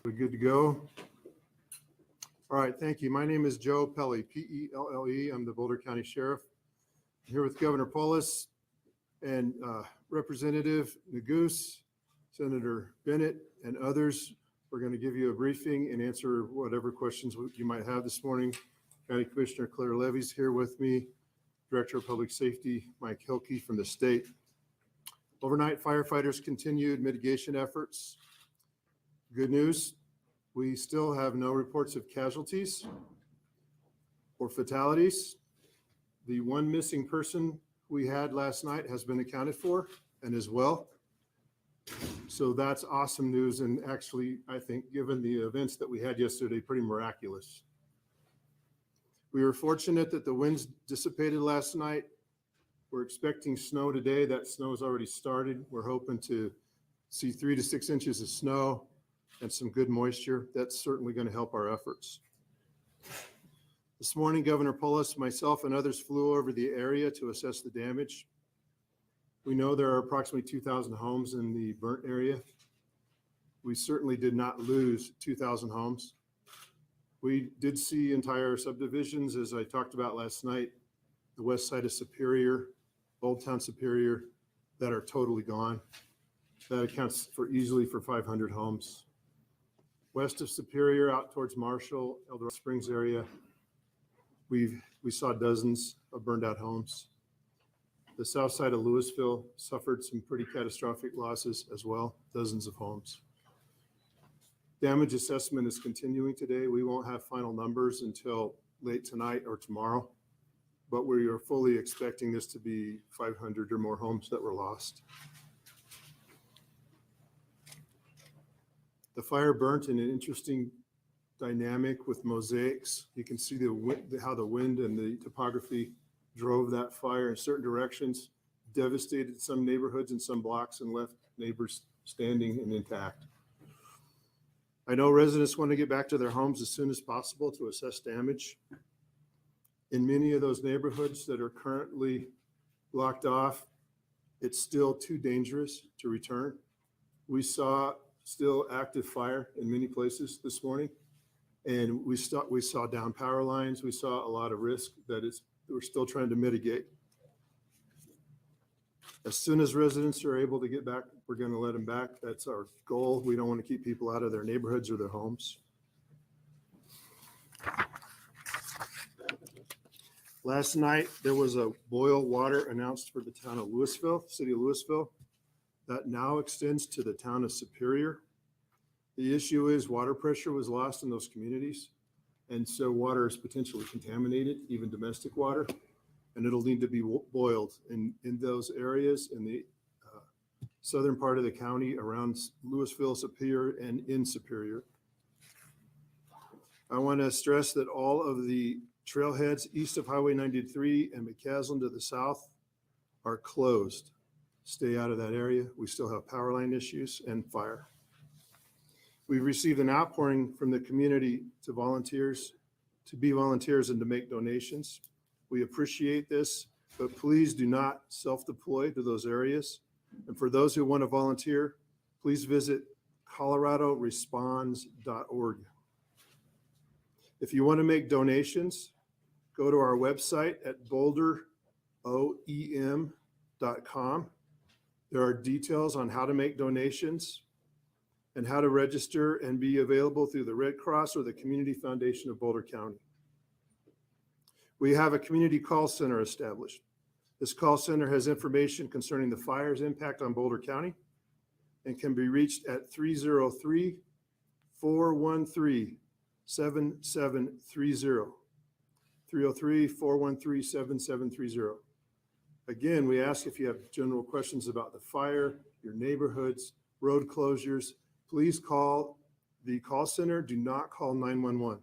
We're good to go. All right, thank you. My name is Joe Pelle, P-E-L-L-E. I'm the Boulder County Sheriff. I'm here with Governor Polis and Representative Neguse, Senator Bennett, and others. We're going to give you a briefing and answer whatever questions you might have this morning. County Commissioner Claire Levy's here with me. Director of Public Safety Mike Hilke from the state. Overnight, firefighters continued mitigation efforts. Good news, we still have no reports of casualties or fatalities. The one missing person we had last night has been accounted for and is well. So that's awesome news, and actually, I think, given the events that we had yesterday, pretty miraculous. We were fortunate that the winds dissipated last night. We're expecting snow today. That snow has already started. We're hoping to see 3 to 6 inches of snow and some good moisture. That's certainly going to help our efforts. This morning, Governor Polis, myself, and others flew over the area to assess the damage. We know there are approximately 2,000 homes in the burnt area. We certainly did not lose 2,000 homes. We did see entire subdivisions, as I talked about last night, the west side of Superior, Old Town Superior, that are totally gone. That accounts for easily for 500 homes. West of Superior, out towards Marshall, Eldorado Springs area, we saw dozens of burned out homes. The south side of Louisville suffered some pretty catastrophic losses as well, dozens of homes. Damage assessment is continuing today. We won't have final numbers until late tonight or tomorrow, but we are fully expecting this to be 500 or more homes that were lost. The fire burnt in an interesting dynamic with mosaics. You can see how the wind and the topography drove that fire in certain directions, devastated some neighborhoods and some blocks, and left neighbors standing and intact. I know residents want to get back to their homes as soon as possible to assess damage. In many of those neighborhoods that are currently blocked off, it's still too dangerous to return. We saw still active fire in many places this morning, and we saw down power lines. We saw a lot of risk that we're still trying to mitigate. As soon as residents are able to get back, we're going to let them back. That's our goal. We don't want to keep people out of their neighborhoods or their homes. Last night, there was a boil water announced for the town of Louisville, city of Louisville. That now extends to the town of Superior. The issue is water pressure was lost in those communities, and so water is potentially contaminated, even domestic water, and it'll need to be boiled in those areas in the southern part of the county around Louisville, Superior, and in Superior. I want to stress that all of the trailheads east of Highway 93 and McCaslin to the south are closed. Stay out of that area. We still have power line issues and fire. We've received an outpouring from the community to be volunteers and to make donations. We appreciate this, but please do not self-deploy to those areas. And for those who want to volunteer, please visit coloradoresponds.org. If you want to make donations, go to our website at boulderoem.com. There are details on how to make donations and how to register and be available through the Red Cross or the Community Foundation of Boulder County. We have a community call center established. This call center has information concerning the fire's impact on Boulder County and can be reached at 303-413-7730. 303-413-7730. Again, we ask if you have general questions about the fire, your neighborhoods, road closures, please call the call center. Do not call 911.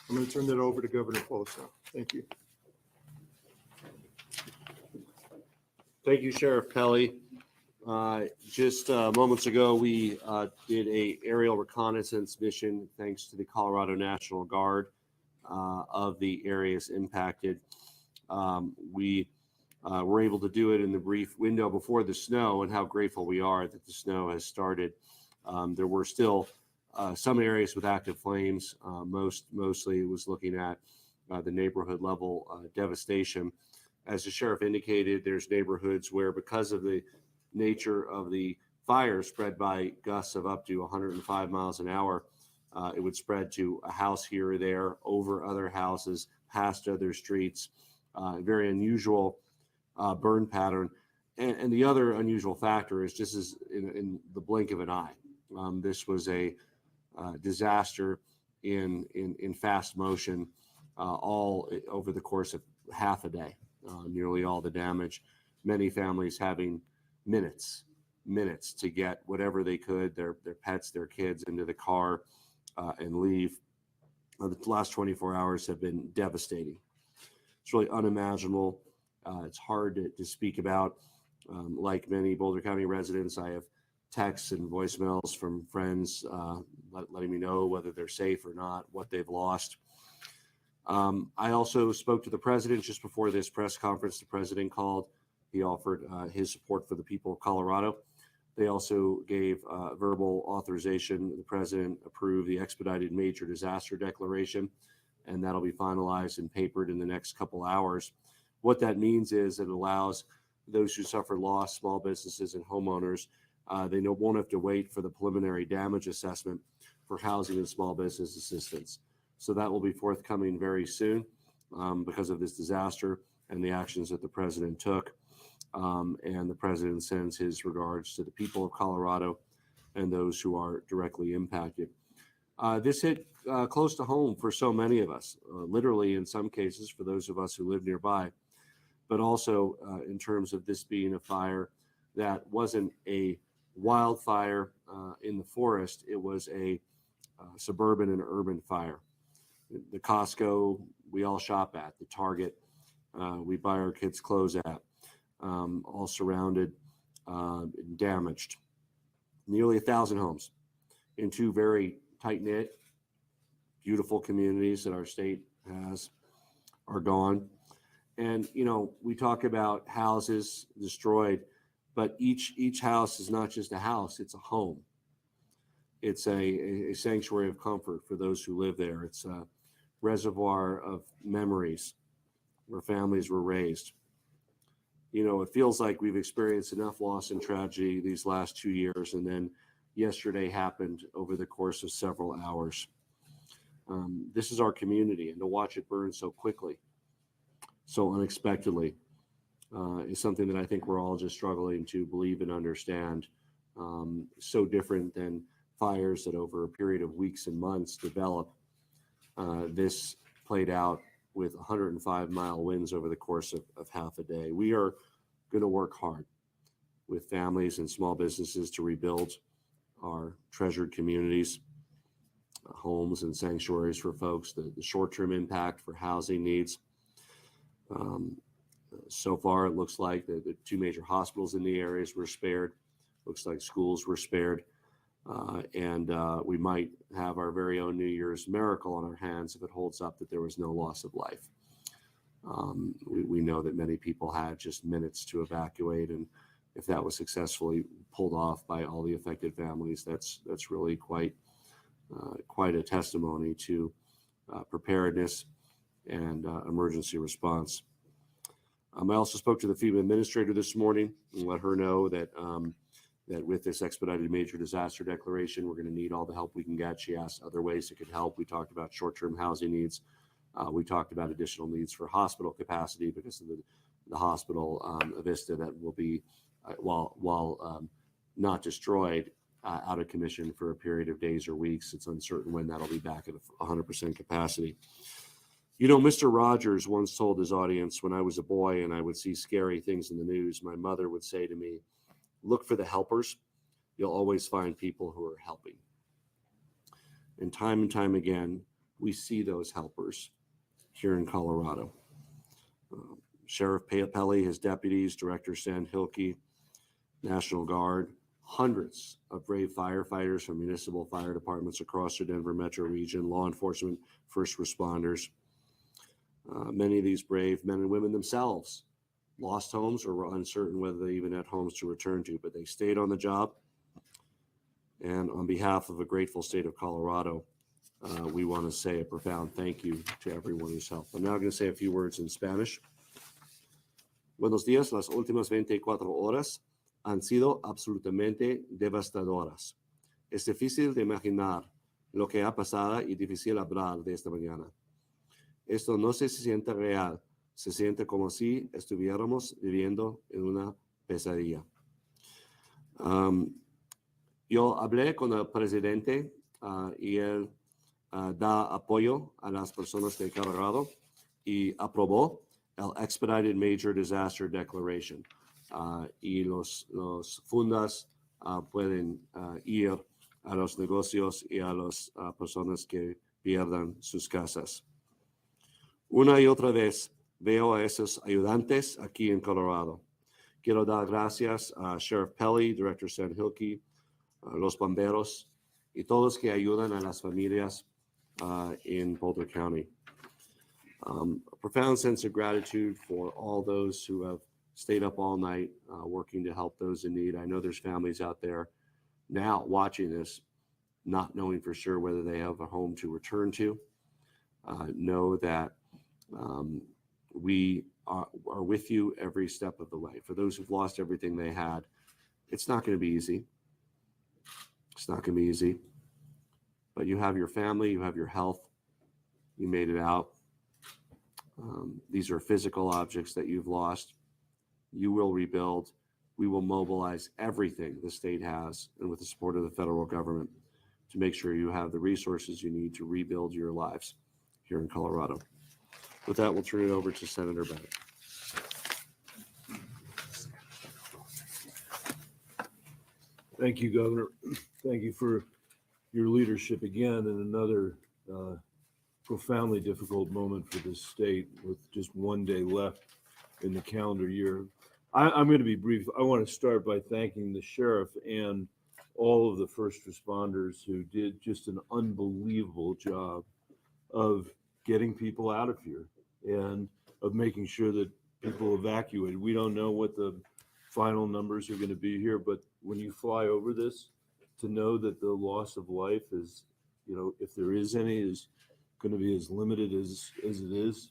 I'm going to turn that over to Governor Polis now. Thank you. Thank you, Sheriff Pelle. Just moments ago, we did a aerial reconnaissance mission thanks to the Colorado National Guard of the areas impacted. We We're able to do it in the brief window before the snow, and how grateful we are that the snow has started. There were still some areas with active flames. Mostly it was looking at the neighborhood level devastation. As the sheriff indicated, there's neighborhoods where, because of the nature of the fire spread by gusts of up to 105 miles an hour, it would spread to a house here or there, over other houses, past other streets. Very unusual burn pattern. And the other unusual factor is just as in the blink of an eye. This was a disaster in fast motion, all over the course of half a day. Nearly all the damage, many families having minutes to get whatever they could, their pets, their kids, into the car and leave. The last 24 hours have been devastating. It's really unimaginable. It's hard to speak about. Like many Boulder County residents, I have texts and voicemails from friends letting me know whether they're safe or not, what they've lost. I also spoke to the president just before this press conference. The president called. He offered his support for the people of Colorado. They also gave verbal authorization. The president approved the expedited major disaster declaration, and that'll be finalized and papered in the next couple hours. What that means is it allows those who suffer loss, small businesses and homeowners, they won't have to wait for the preliminary damage assessment for housing and small business assistance. So that will be forthcoming very soon because of this disaster and the actions that the president took. And the president sends his regards to the people of Colorado and those who are directly impacted. This hit close to home for so many of us, literally in some cases for those of us who live nearby, but also in terms of this being a fire that wasn't a wildfire in the forest. It was a suburban and urban fire. The Costco we all shop at, the Target we buy our kids' clothes at, all surrounded and damaged. Nearly 1,000 homes in two very tight-knit, beautiful communities that our state has are gone. And, you know, we talk about houses destroyed, but each house is not just a house, it's a home. It's a sanctuary of comfort for those who live there. It's a reservoir of memories where families were raised. You know, it feels like we've experienced enough loss and tragedy these last 2 years, and then yesterday happened over the course of several hours. This is our community, and to watch it burn so quickly, so unexpectedly, is something that I think we're all just struggling to believe and understand. So different than fires that over a period of weeks and months develop. This played out with 105-mile winds over the course of half a day. We are going to work hard with families and small businesses to rebuild our treasured communities, homes and sanctuaries for folks, the short-term impact for housing needs. So far, it looks like the two major hospitals in the areas were spared. Looks like schools were spared. And we might have our very own New Year's miracle on our hands if it holds up that there was no loss of life. We know that many people had just minutes to evacuate, and if that was successfully pulled off by all the affected families, that's really quite a testimony to preparedness and emergency response. I also spoke to the FEMA administrator this morning and let her know that that with this expedited major disaster declaration, we're going to need all the help we can get. She asked other ways it could help. We talked about short-term housing needs. We talked about additional needs for hospital capacity because of the hospital Avista that will be, while not destroyed, out of commission for a period of days or weeks. It's uncertain when that'll be back at 100% capacity. You know, Mr. Rogers once told his audience, when I was a boy and I would see scary things in the news, my mother would say to me, look for the helpers. You'll always find people who are helping. And time again, we see those helpers here in Colorado. Sheriff Pelly, his deputies, Director Stan Hilke, National Guard, hundreds of brave firefighters from municipal fire departments across the Denver metro region, law enforcement, first responders. Many of these brave men and women themselves lost homes or were uncertain whether they even had homes to return to, but they stayed on the job. And on behalf of a grateful state of Colorado, we want to say a profound thank you to everyone who's helped. I'm now going to say a few words in Spanish. Buenos días. Las últimas 24 horas han sido absolutamente devastadoras. Es difícil de imaginar lo que ha pasado y difícil hablar de esta mañana. Esto no se siente real, se siente como si estuviéramos viviendo en una pesadilla. Yo hablé con el presidente y él da apoyo a las personas de Colorado y aprobó el Expedited Major Disaster Declaration. Y los fundos pueden ir a los negocios y a las personas que pierdan sus casas. Una y otra vez veo a esos ayudantes aquí en Colorado. Quiero dar gracias a Sheriff Pelly, Director San Hilke, los bomberos y todos que ayudan a las familias in Boulder County. A profound sense of gratitude for all those who have stayed up all night working to help those in need. I know there's families out there now watching this, not knowing for sure whether they have a home to return to. Know that we are with you every step of the way. For those who've lost everything they had, it's not going to be easy. It's not going to be easy. But you have your family, you have your health, you made it out. These are physical objects that you've lost. You will rebuild. We will mobilize everything the state has and with the support of the federal government to make sure you have the resources you need to rebuild your lives here in Colorado. With that, we'll turn it over to Senator Bennett. Thank you, Governor. Thank you for your leadership again in another profoundly difficult moment for this state with just one day left in the calendar year. I'm going to be brief. I want to start by thanking the sheriff and all of the first responders who did just an unbelievable job of getting people out of here and of making sure that people evacuated. We don't know what the final numbers are going to be here, but when you fly over this, to know that the loss of life is, you know, if there is any, is going to be as limited as it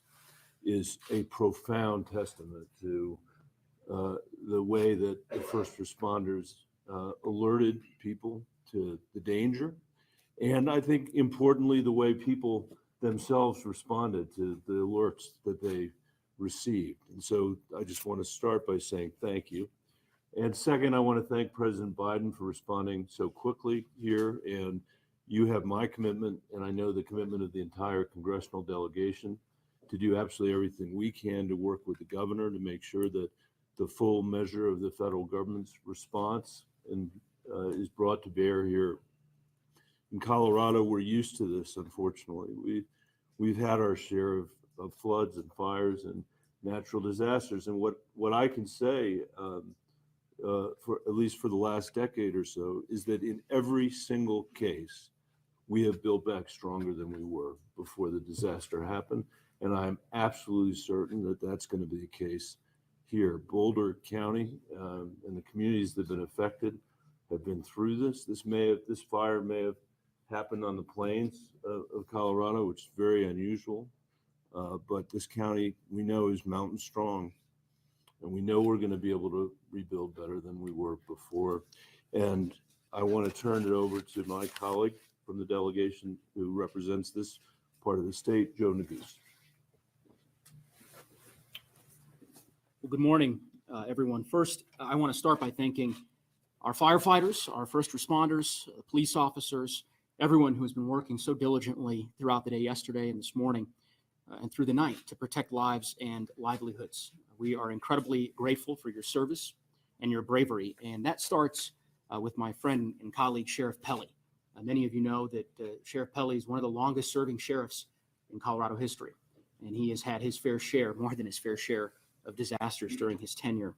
is a profound testament to the way that the first responders alerted people to the danger. And I think importantly, the way people themselves responded to the alerts that they received. And so I just want to start by saying thank you. And second, I want to thank President Biden for responding so quickly here. And you have my commitment, and I know the commitment of the entire congressional delegation, to do absolutely everything we can to work with the governor to make sure that the full measure of the federal government's response is brought to bear here. In Colorado, we're used to this, unfortunately. We've had our share of floods and fires and natural disasters. And what I can say, for at least for the last decade or so, is that in every single case, we have built back stronger than we were before the disaster happened. And I'm absolutely certain that that's going to be the case here. Boulder County and the communities that have been affected have been through this. This fire may have happened on the plains of Colorado, which is very unusual. But this county, we know, is mountain strong. And we know we're going to be able to rebuild better than we were before. And I want to turn it over to my colleague from the delegation who represents this part of the state, Joe Neguse. Well, good morning, everyone. First, I want to start by thanking our firefighters, our first responders, police officers, everyone who has been working so diligently throughout the day yesterday and this morning and through the night to protect lives and livelihoods. We are incredibly grateful for your service and your bravery, and that starts with my friend and colleague, Sheriff Pelly. Many of you know that Sheriff Pelly is one of the longest serving sheriffs in Colorado history, and he has had his fair share, more than his fair share, of disasters during his tenure.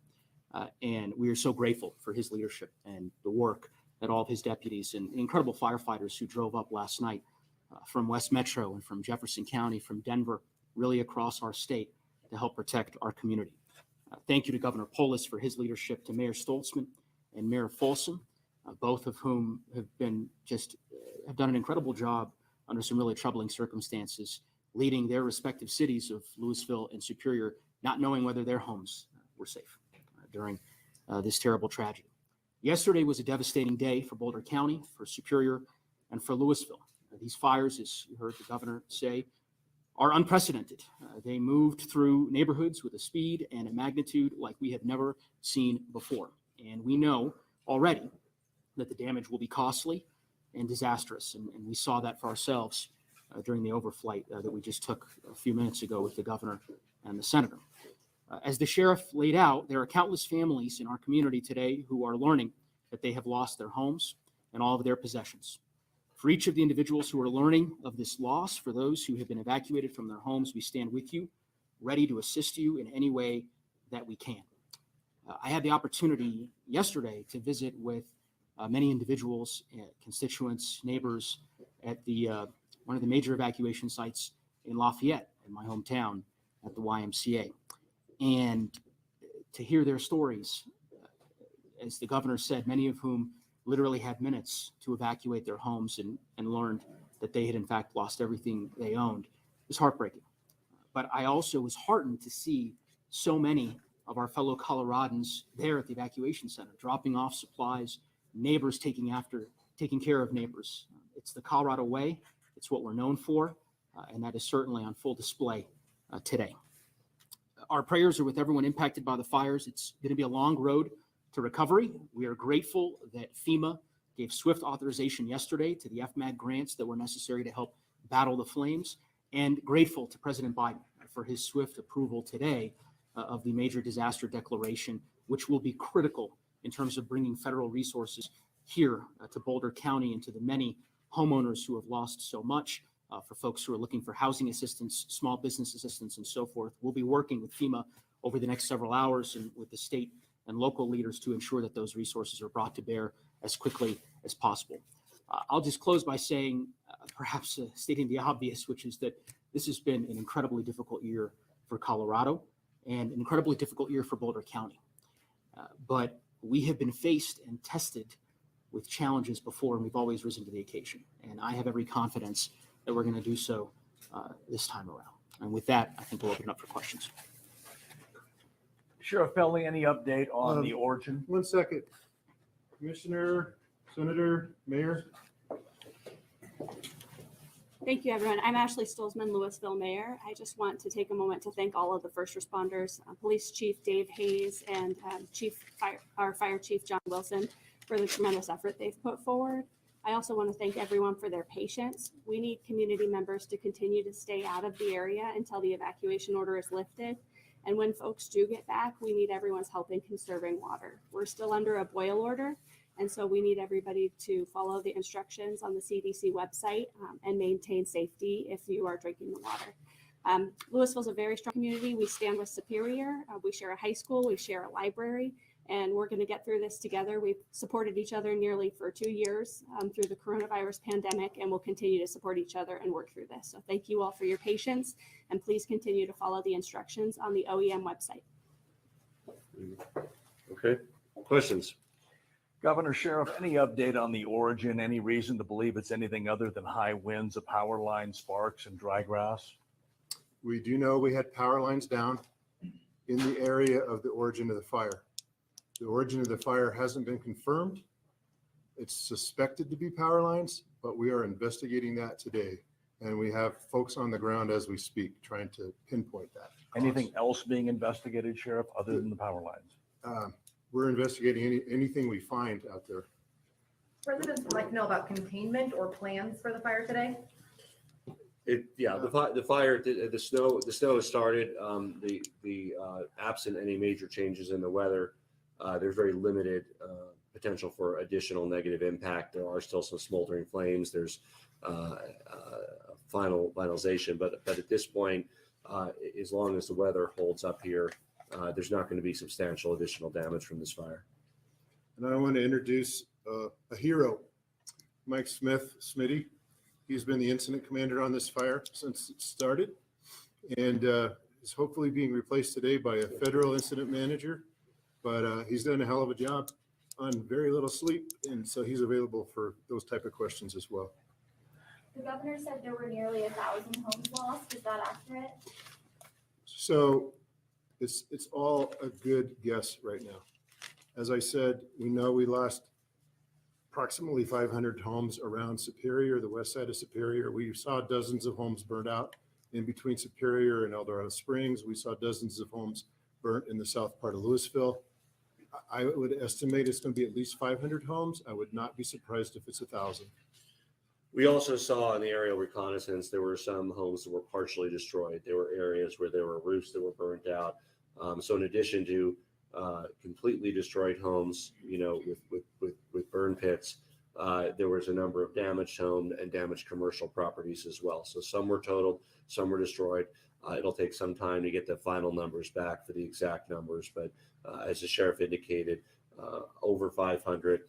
And we are so grateful for his leadership and the work that all of his deputies and incredible firefighters who drove up last night from West Metro and from Jefferson County, from Denver, really across our state to help protect our community. Thank you to Governor Polis for his leadership, to Mayor Stoltzman and Mayor Folsom, both of whom have done an incredible job under some really troubling circumstances, leading their respective cities of Louisville and Superior, not knowing whether their homes were safe during this terrible tragedy. Yesterday was a devastating day for Boulder County, for Superior, and for Louisville. These fires, as you heard the governor say, are unprecedented. They moved through neighborhoods with a speed and a magnitude like we have never seen before. And we know already that the damage will be costly and disastrous. And we saw that for ourselves during the overflight that we just took a few minutes ago with the governor and the senator. As the sheriff laid out, there are countless families in our community today who are learning that they have lost their homes and all of their possessions. For each of the individuals who are learning of this loss, for those who have been evacuated from their homes, we stand with you, ready to assist you in any way that we can. I had the opportunity yesterday to visit with many individuals, constituents, neighbors at one of the major evacuation sites in Lafayette, in my hometown, at the YMCA. And to hear their stories, as the governor said, many of whom literally had minutes to evacuate their homes and learned that they had in fact lost everything they owned, was heartbreaking. But I also was heartened to see so many of our fellow Coloradans there at the evacuation center, dropping off supplies, neighbors taking care of neighbors. It's the Colorado way. It's what we're known for, and that is certainly on full display today. Our prayers are with everyone impacted by the fires. It's going to be a long road to recovery. We are grateful that FEMA gave swift authorization yesterday to the FMAG grants that were necessary to help battle the flames, and grateful to President Biden for his swift approval today of the major disaster declaration, which will be critical in terms of bringing federal resources here to Boulder County and to the many homeowners who have lost so much, for folks who are looking for housing assistance, small business assistance, and so forth. We'll be working with FEMA over the next several hours and with the state and local leaders to ensure that those resources are brought to bear as quickly as possible. I'll just close by saying, perhaps stating the obvious, which is that this has been an incredibly difficult year for Colorado and an incredibly difficult year for Boulder County. But we have been faced and tested with challenges before, and we've always risen to the occasion. And I have every confidence that we're going to do so this time around. And with that, I think we'll open it up for questions. Sheriff Pelley, any update on the origin? 1 second. Commissioner, Senator, Mayor. Thank you, everyone. I'm Ashley Stolzman, Louisville Mayor. I just want to take a moment to thank all of the first responders, Police Chief Dave Hayes and our Fire Chief John Wilson, for the tremendous effort they've put forward. I also want to thank everyone for their patience. We need community members to continue to stay out of the area until the evacuation order is lifted. And when folks do get back, we need everyone's help in conserving water. We're still under a boil order, and so we need everybody to follow the instructions on the CDC website and maintain safety if you are drinking the water. Louisville's a very strong community. We stand with Superior. We share a high school. We share a library, and we're going to get through this together. We've supported each other nearly for 2 years through the coronavirus pandemic, and we'll continue to support each other and work through this. So thank you all for your patience, and please continue to follow the instructions on the OEM website. Okay, questions? Governor, Sheriff, any update on the origin? Any reason to believe it's anything other than high winds, a power line, sparks, and dry grass? We do know we had power lines down in the area of the origin of the fire. The origin of the fire hasn't been confirmed. It's suspected to be power lines, but we are investigating that today. And we have folks on the ground as we speak trying to pinpoint that. Anything else being investigated, Sheriff, other than the power lines? We're investigating anything we find out there. Residents would like to know about containment or plans for the fire today. The fire, the snow has started. Absent any major changes in the weather, there's very limited potential for additional negative impact. There are still some smoldering flames. There's finalization, but at this point, as long as the weather holds up here, there's not going to be substantial additional damage from this fire. And I want to introduce a hero, Mike Smith, Smitty. He's been the incident commander on this fire since it started. And is hopefully being replaced today by a federal incident manager, but he's done a hell of a job on very little sleep, and so he's available for those type of questions as well. The governor said there were nearly 1,000 homes lost. Is that accurate? So it's all a good guess right now. As I said, we know we lost approximately 500 homes around Superior, the west side of Superior. We saw dozens of homes burned out in between Superior and El Dorado Springs. We saw dozens of homes burnt in the south part of Louisville. I would estimate it's going to be at least 500 homes. I would not be surprised if it's 1,000. We also saw in the aerial reconnaissance, there were some homes that were partially destroyed. There were areas where there were roofs that were burnt out. So in addition to completely destroyed homes, with burn pits, there was a number of damaged home and damaged commercial properties as well. So some were totaled, some were destroyed. It'll take some time to get the final numbers back for the exact numbers, but as the sheriff indicated, over 500,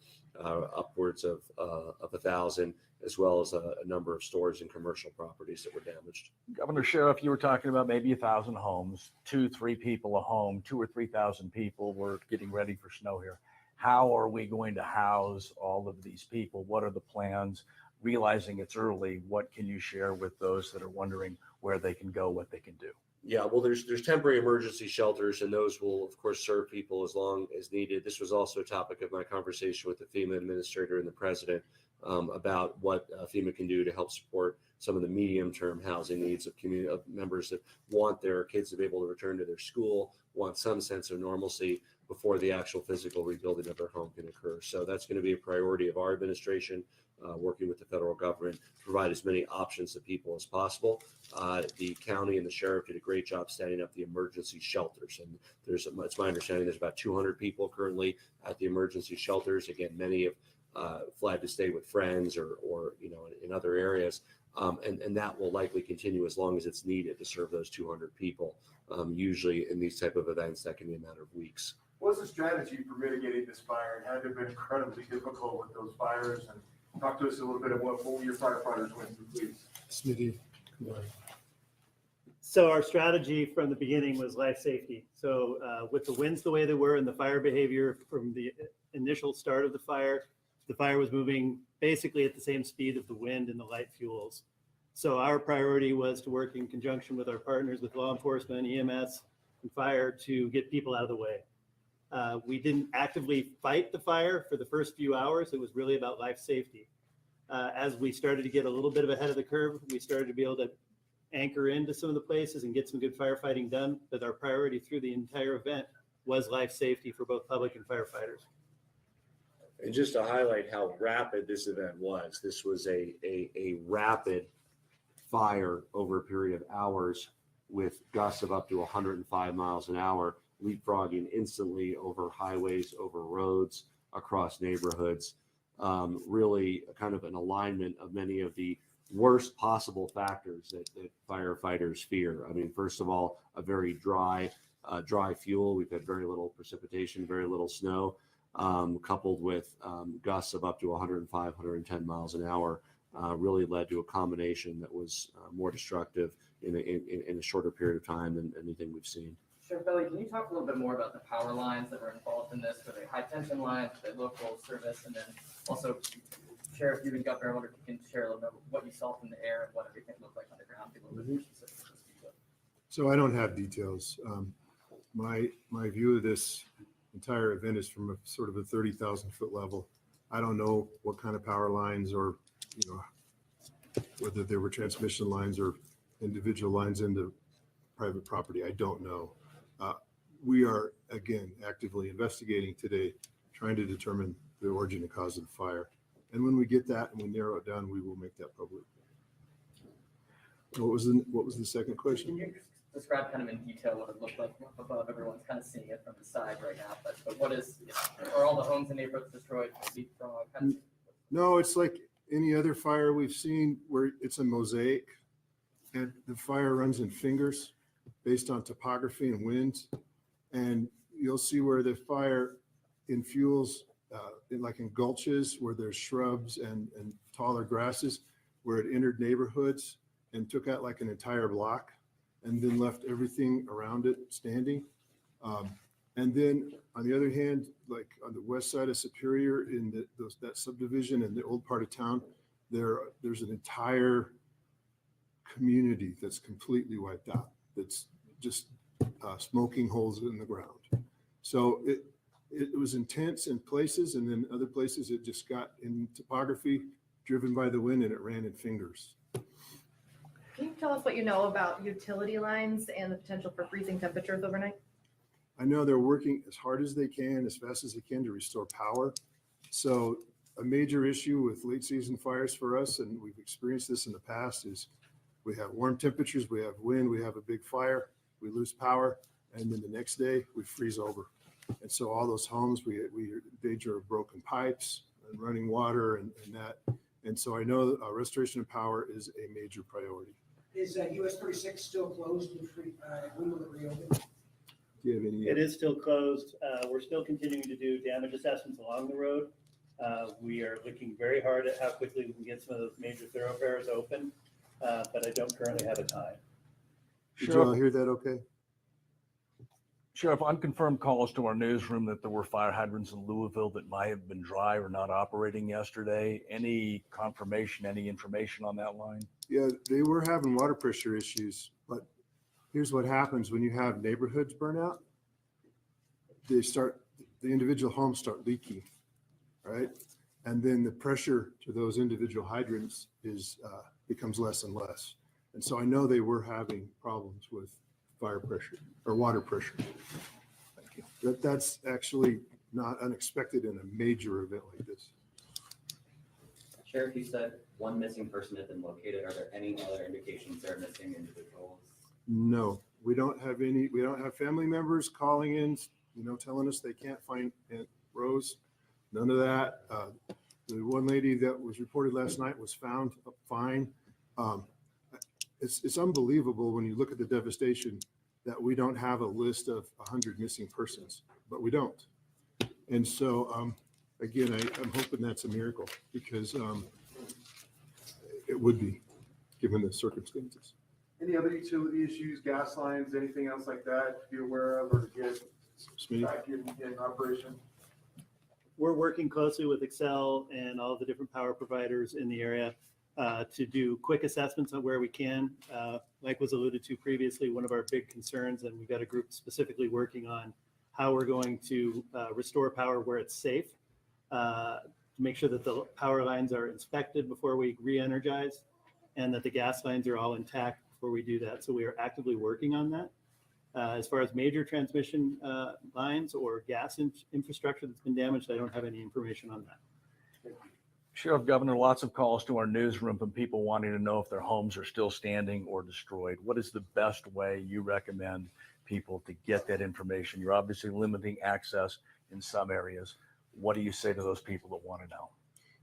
upwards of 1,000, as well as a number of stores and commercial properties that were damaged. Governor, Sheriff, you were talking about maybe 1,000 homes, 2-3 people a home, 2,000 or 3,000 people were getting ready for snow here. How are we going to house all of these people? What are the plans? Realizing it's early, what can you share with those that are wondering where they can go, what they can do? Yeah, well, there's temporary emergency shelters, and those will, of course, serve people as long as needed. This was also a topic of my conversation with the FEMA administrator and the president about what FEMA can do to help support some of the medium-term housing needs of community of members that want their kids to be able to return to their school, want some sense of normalcy before the actual physical rebuilding of their home can occur. So that's going to be a priority of our administration, working with the federal government to provide as many options to people as possible. The county and the sheriff did a great job setting up the emergency shelters. And it's my understanding there's about 200 people currently at the emergency shelters. Again, many have fled to stay with friends or in other areas. And that will likely continue as long as it's needed to serve those 200 people. Usually in these type of events, that can be a matter of weeks. What's the strategy for mitigating this fire? It had to have been incredibly difficult with those fires. And talk to us a little bit about what your firefighters went through, please. Smitty. So our strategy from the beginning was life safety. So with the winds the way they were and the fire behavior from the initial start of the fire was moving basically at the same speed of the wind and the light fuels. So our priority was to work in conjunction with our partners with law enforcement, EMS, and fire to get people out of the way. We didn't actively fight the fire for the first few hours. It was really about life safety. As we started to get a little bit ahead of the curve, we started to be able to anchor into some of the places and get some good firefighting done. But our priority through the entire event was life safety for both public and firefighters. And just to highlight how rapid this event was, this was a rapid fire over a period of hours with gusts of up to 105 miles an hour, leapfrogging instantly over highways, over roads, across neighborhoods. Really kind of an alignment of many of the worst possible factors that firefighters fear. I mean, first of all, a very dry fuel. We've had very little precipitation, very little snow, coupled with gusts of up to 105, 110 miles an hour, really led to a combination that was more destructive in a shorter period of time than anything we've seen. Sure, Billy, can you talk a little bit more about the power lines that were involved in this? Were they high tension lines, were they local service? And then also, Sheriff, you and Governor, I wonder if you can share a little bit what you saw from the air and what everything looked like on the ground. Be a little bit more specific. So I don't have details. My view of this entire event is from a sort of a 30,000 foot level. I don't know what kind of power lines or, whether there were transmission lines or individual lines into private property. I don't know. We are, again, actively investigating today, trying to determine the origin and cause of the fire. And when we get that and we narrow it down, we will make that public. What was the second question? Can you describe kind of in detail what it looked like above? Everyone's kind of seeing it from the side right now, but what is, are all the homes and neighborhoods destroyed? Kind of No, it's like any other fire we've seen where it's a mosaic and the fire runs in fingers based on topography and winds. And you'll see where the fire infuels, like in gulches where there's shrubs and taller grasses, where it entered neighborhoods and took out like an entire block. and then left everything around it standing. And then on the other hand, like on the west side of Superior in that subdivision in the old part of town, there's an entire community that's completely wiped out. That's just smoking holes in the ground. So it was intense in places, and then other places it just got in topography, driven by the wind, and it ran in fingers. Can you tell us what you know about utility lines and the potential for freezing temperatures overnight? I know they're working as hard as they can, as fast as they can to restore power. So a major issue with late season fires for us, and we've experienced this in the past, is we have warm temperatures, we have wind, we have a big fire, we lose power, and then the next day we freeze over. And so all those homes, we are in danger of broken pipes and running water and that. And so I know that restoration of power is a major priority. Is US 36 still closed? When will it reopen? Do you have any? It is still closed. We're still continuing to do damage assessments along the road. We are looking very hard at how quickly we can get some of those major thoroughfares open, but I don't currently have a time. Did you all hear that okay? Sheriff, unconfirmed calls to our newsroom that there were fire hydrants in Louisville that might have been dry or not operating yesterday. Any confirmation, any information on that line? Yeah, they were having water pressure issues, but here's what happens when you have neighborhoods burn out. The individual homes start leaking, right? And then the pressure to those individual hydrants becomes less and less. And so I know they were having problems with fire pressure or water pressure. Thank you. That's actually not unexpected in a major event like this. Sheriff, you said one missing person had been located. Are there any other indications there are missing individuals? No, we don't have any. We don't have family members calling in, telling us they can't find Aunt Rose. None of that. The one lady that was reported last night was found fine. It's unbelievable when you look at the devastation that we don't have a list of 100 missing persons, but we don't. And so, again, I'm hoping that's a miracle because it would be, given the circumstances. Any other utility issues, gas lines, anything else like that to be aware of or to get back in operation? We're working closely with Excel and all the different power providers in the area to do quick assessments on where we can. Like was alluded to previously, one of our big concerns, and we've got a group specifically working on how we're going to restore power where it's safe, to make sure that the power lines are inspected before we re-energize and that the gas lines are all intact before we do that. So we are actively working on that. As far as major transmission lines or gas infrastructure that's been damaged, I don't have any information on that. Sheriff, Governor, lots of calls to our newsroom from people wanting to know if their homes are still standing or destroyed. What is the best way you recommend people to get that information? You're obviously limiting access in some areas. What do you say to those people that want to know?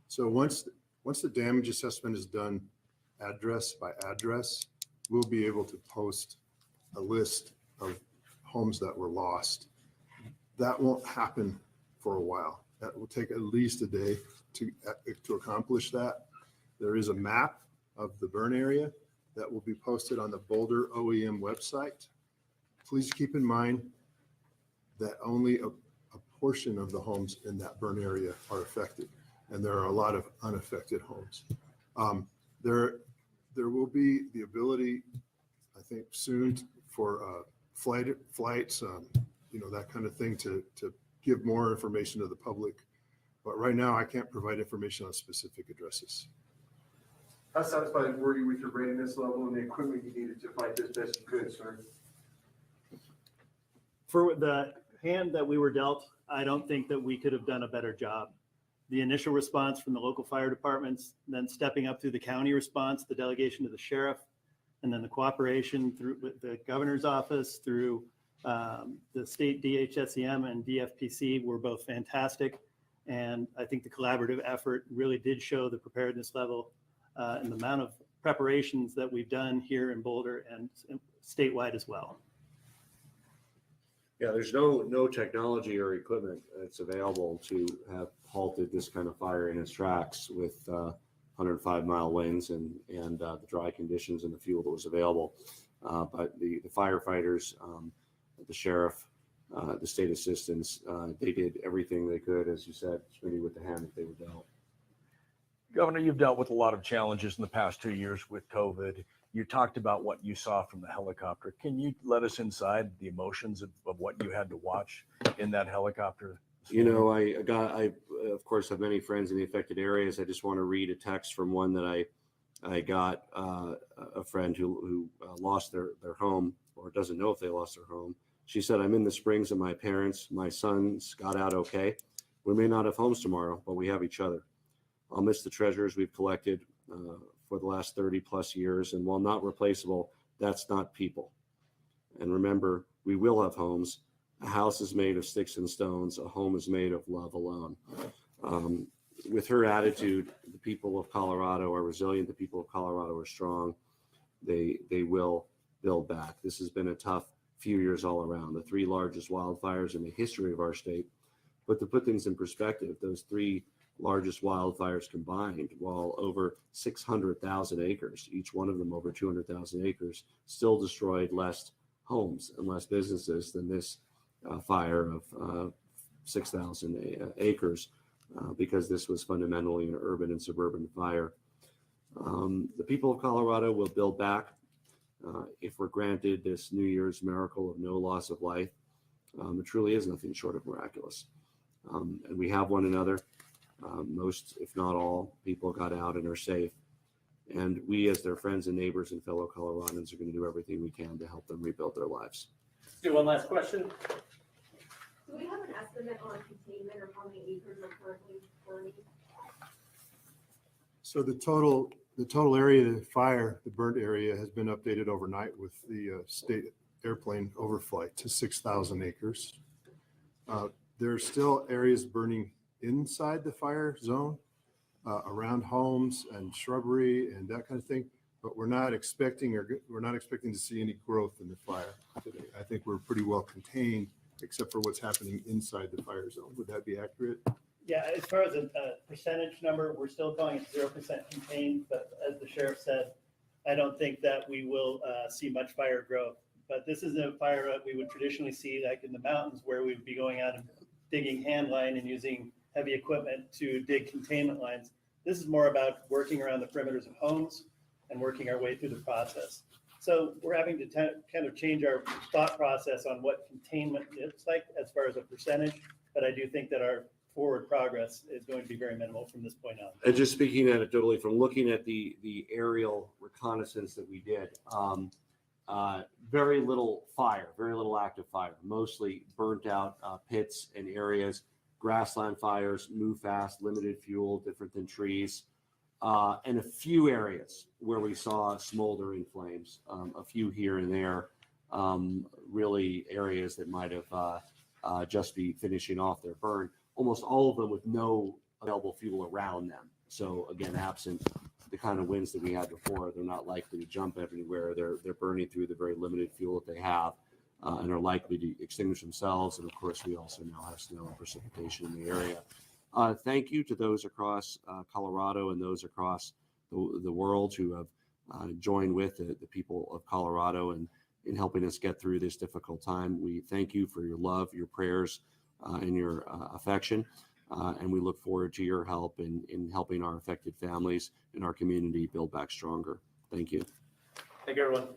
So once the damage assessment is done, address by address, we'll be able to post a list of homes that were lost. That won't happen for a while. That will take at least a day to accomplish that. There is a map of the burn area that will be posted on the Boulder OEM website. Please keep in mind that only a portion of the homes in that burn area are affected, and there are a lot of unaffected homes. There will be the ability, I think, soon for flights, that kind of thing to give more information to the public. But right now, I can't provide information on specific addresses. How satisfied were you with your readiness level and the equipment you needed to fight this best you could, sir? For the hand that we were dealt, I don't think that we could have done a better job. The initial response from the local fire departments, then stepping up through the county response, the delegation to the sheriff, and then the cooperation through the governor's office, through the state DHSEM and DFPC were both fantastic. And I think the collaborative effort really did show the preparedness level and the amount of preparations that we've done here in Boulder and statewide as well. Yeah, there's no technology or equipment that's available to have halted this kind of fire in its tracks with 105-mile winds and the dry conditions and the fuel that was available. but the firefighters, the sheriff, the state assistants, they did everything they could, as you said, Smitty, with the hand that they were dealt. Governor, you've dealt with a lot of challenges in the past 2 years with COVID. You talked about what you saw from the helicopter. Can you let us inside the emotions of what you had to watch in that helicopter? You know, I of course have many friends in the affected areas. I just want to read a text from one that I got, a friend who lost their home, or doesn't know if they lost their home. She said, "I'm in the Springs with my parents. My sons got out okay. We may not have homes tomorrow, but we have each other. I'll miss the treasures we've collected for the last 30 plus years. And while not replaceable, that's not people. And remember, we will have homes. A house is made of sticks and stones. A home is made of love alone." With her attitude, the people of Colorado are resilient. The people of Colorado are strong. They will build back. This has been a tough few years all around. The 3 largest wildfires in the history of our state. But to put things in perspective, those 3 largest wildfires combined, while over 600,000 acres, each one of them over 200,000 acres, still destroyed less homes and less businesses than this fire of 6,000 acres, because this was fundamentally an urban and suburban fire. The people of Colorado will build back if we're granted this New Year's miracle of no loss of life. It truly is nothing short of miraculous. And we have one another. Most, if not all, people got out and are safe. And we, as their friends and neighbors and fellow Coloradans, are going to do everything we can to help them rebuild their lives. Let's do one last question. Do we have an estimate on containment or how many acres are currently burning? So the total area of the fire, the burnt area, has been updated overnight with the state airplane overflight to 6,000 acres. There are still areas burning inside the fire zone, around homes and shrubbery and that kind of thing. But we're not expecting to see any growth in the fire today. I think we're pretty well contained, except for what's happening inside the fire zone. Would that be accurate? Yeah, as far as a percentage number, we're still calling it 0% contained, but as the sheriff said, I don't think that we will see much fire growth. But this isn't a fire that we would traditionally see like in the mountains, where we would be going out and digging hand line and using heavy equipment to dig containment lines. This is more about working around the perimeters of homes and working our way through the process. So we're having to kind of change our thought process on what containment looks like as far as a percentage, but I do think that our forward progress is going to be very minimal from this point on. And just speaking anecdotally, from looking at the aerial reconnaissance that we did, very little fire, very little active fire, mostly burnt out pits and areas, grassland fires, move fast, limited fuel, different than trees, and a few areas where we saw smoldering flames, a few here and there, really areas that might have just be finishing off their burn, almost all of them with no available fuel around them. So again, absent the kind of winds that we had before, they're not likely to jump everywhere. They're burning through the very limited fuel that they have, and are likely to extinguish themselves. And of course, we also now have snow and precipitation in the area. Thank you to those across Colorado and those across the world who have joined with the people of Colorado in helping us get through this difficult time. We thank you for your love, your prayers, and your affection. And we look forward to your help in helping our affected families and our community build back stronger. Thank you. Thank you, everyone.